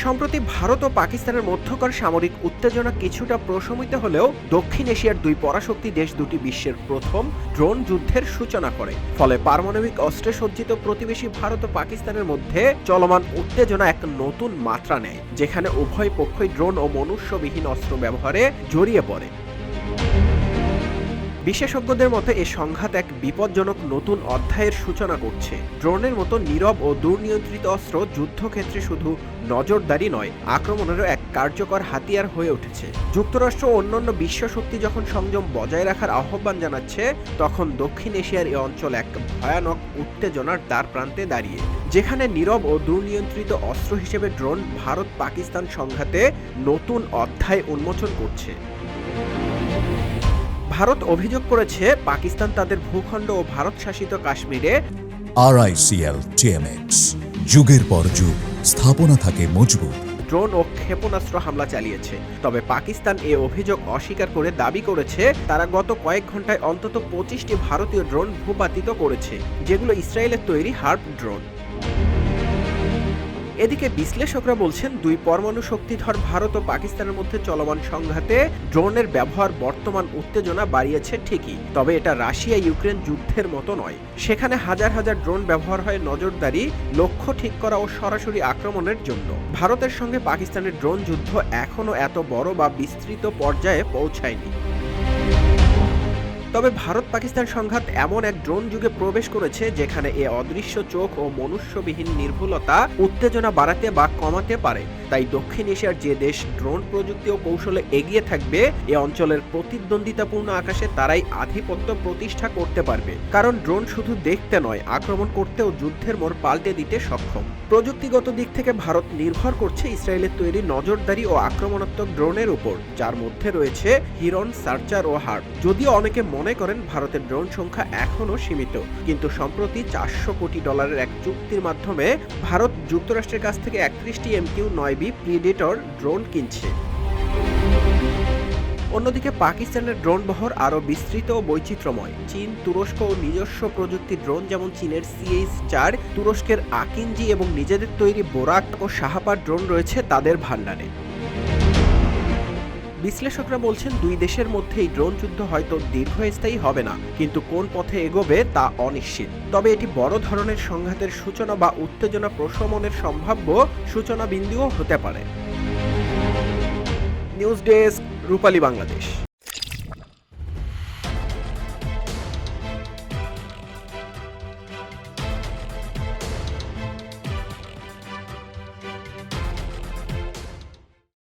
সম্প্রতি ভারত ও পাকিস্তানের মধ্যকার সামরিক উত্তেজনা কিছুটা প্রশমিত হলেও দক্ষিণ এশিয়ার দুই পরাশক্তি দেশ দুটি বিশ্বের প্রথম ড্রোন যুদ্ধের সূচনা করে। ফলে পারমাণবিক অস্ত্রে সজ্জিত প্রতিবেশী ভারত ও পাকিস্তানের মধ্যে চলমান উত্তেজনা এক নতুন মাত্রা নেয়, যেখানে উভয় পক্ষই ড্রোন ও মনুষ্যবিহীন অস্ত্র ব্যবহারে জড়িয়ে পড়ে। বিশেষজ্ঞদের মতে এ সংঘাত এক বিপজ্জনক নতুন অধ্যায়ের সূচনা করছে। ড্রোনের মতো নীরব ও দুর্নিয়ন্ত্রিত অস্ত্র যুদ্ধক্ষেত্রে শুধু নজরদারি নয়, আক্রমণেরও এক কার্যকর হাতিয়ার হয়ে উঠেছে। যুক্তরাষ্ট্র ও অন্যান্য বিশ্ব শক্তি যখন সংযম বজায় রাখার আহ্বান জানাচ্ছে, তখন দক্ষিণ এশিয়ার এ অঞ্চল এক ভয়ানক উত্তেজনার দ্বার প্রান্তে দাঁড়িয়ে, যেখানে নীরব ও দুর্নিয়ন্ত্রিত অস্ত্র হিসেবে ড্রোন ভারত পাকিস্তান সংঘাতে নতুন অধ্যায় উন্মোচন করছে। ভারত অভিযোগ করেছে পাকিস্তান তাদের ভূখণ্ড ও ভারত শাসিত কাশ্মীরে RICL TMX যুগের পর যুগ স্থাপনা থাকে মজবুত ড্রোন ও ক্ষেপণাস্ত্র হামলা চালিয়েছে। তবে পাকিস্তান এ অভিযোগ অস্বীকার করে দাবি করেছে তারা গত কয়েক ঘন্টায় অন্তত 25টি ভারতীয় ড্রোন ভূপাতিত করেছে, যেগুলো ইসরায়েলের তৈরি হার্প ড্রোন। এদিকে বিশ্লেষকরা বলছেন, দুই পরমাণু শক্তিধর ভারত ও পাকিস্তানের মধ্যে চলমান সংঘাতে ড্রোনের ব্যবহার বর্তমান উত্তেজনা বাড়িয়েছে ঠিকই, তবে এটা রাশিয়া ইউক্রেন যুদ্ধের মতো নয়। সেখানে হাজার হাজার ড্রোন ব্যবহার হয় নজরদারি, লক্ষ্য ঠিক করা ও সরাসরি আক্রমণের জন্য। ভারতের সঙ্গে পাকিস্তানের ড্রোন যুদ্ধ এখনও এত বড় বা বিস্তৃত পর্যায়ে পৌঁছায়নি। তবে ভারত পাকিস্তান সংঘাত এমন এক ড্রোন যুগে প্রবেশ করেছে, যেখানে এ অদৃশ্য চোখ ও মনুষ্যবিহীন নির্ভুলতা উত্তেজনা বাড়াতে বা কমাতে পারে। তাই দক্ষিণ এশিয়ার যে দেশ ড্রোন প্রযুক্তি ও কৌশলে এগিয়ে থাকবে, এ অঞ্চলের প্রতিদ্বন্দ্বিতাপূর্ণ আকাশে তারাই আধিপত্য প্রতিষ্ঠা করতে পারবে। কারণ ড্রোন শুধু দেখতে নয়, আক্রমণ করতেও যুদ্ধের মোড় পাল্টে দিতে সক্ষম। প্রযুক্তিগত দিক থেকে ভারত নির্ভর করছে ইসরায়েলের তৈরি নজরদারি ও আক্রমণাত্মক ড্রোনের উপর, যার মধ্যে রয়েছে হিরন, সার্চার ও হার্প। যদিও অনেকে মনে করেন ভারতের ড্রোন সংখ্যা এখনও সীমিত, কিন্তু সম্প্রতি $400 কোটি এক চুক্তির মাধ্যমে ভারত যুক্তরাষ্ট্রের কাছ থেকে 31টি MQ-9B প্রিডেটর ড্রোন কিনছে। অন্যদিকে পাকিস্তানের ড্রোন বহর আরও বিস্তৃত ও বৈচিত্র্যময়। চীন, তুরস্ক ও নিজস্ব প্রযুক্তি ড্রোন যেমন চীনের CH-4, তুরস্কের আকিনজি এবং নিজেদের তৈরি বোরাক ও শাহপার ড্রোন রয়েছে তাদের ভান্ডারে। বিশ্লেষকরা বলছেন, দুই দেশের মধ্যে এই ড্রোন যুদ্ধ হয়তো দীর্ঘস্থায়ী হবে না, কিন্তু কোন পথে এগোবে তা অনিশ্চিত। তবে এটি বড় ধরনের সংঘাতের সূচনা বা উত্তেজনা প্রশমনের সম্ভাব্য সূচনা বিন্দুও হতে পারে। নিউজ ডেস্ক, রূপালী বাংলাদেশ।